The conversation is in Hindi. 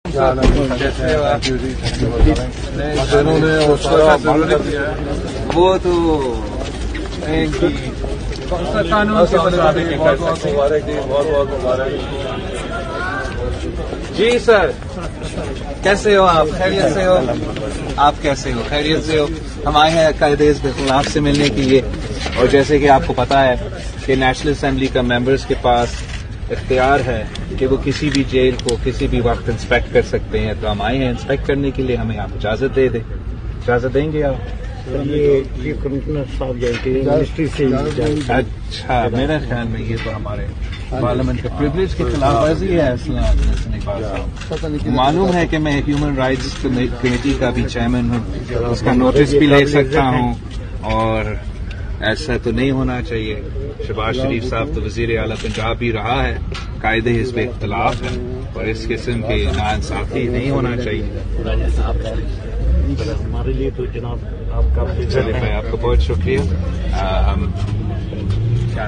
कैसे हो आप? वो तो कानून के मुताबिक बहुत मुबारक जी सर। कैसे हो आप? खैरियत से हो? आप कैसे हो? खैरियत से हो? हम आए हैं कायदे के खिलाफ से मिलने के लिए, और जैसे कि आपको पता है कि नेशनल असेंबली का मेंबर्स के पास इख्तियार है कि वो किसी भी जेल को किसी भी वक्त इंस्पेक्ट कर सकते हैं। तो हम आए हैं इंस्पेक्ट करने के लिए, हमें आप इजाजत दे दें। इजाजत देंगे आप? ये कमिश्नर साहब मिनिस्ट्री से। अच्छा, मेरे ख्याल में ये तो हमारे पार्लियामेंट के प्रिविलेज के खिलाफ वर्जी है। मालूम है कि मैं ह्यूमन राइट्स कमेटी का भी चेयरमैन हूँ, उसका नोटिस भी ले सकता हूँ, और ऐसा तो नहीं होना चाहिए। शहबाज शरीफ साहब तो वजीर आला पंजाब भी रहा है, कायदे हिस्ब इख्तिलाफ है, और इस किस्म के नाइंसाफी नहीं होना चाहिए। हमारे लिए तो जनाब आपका चलिए, मैं आपका बहुत शुक्रिया। हम क्या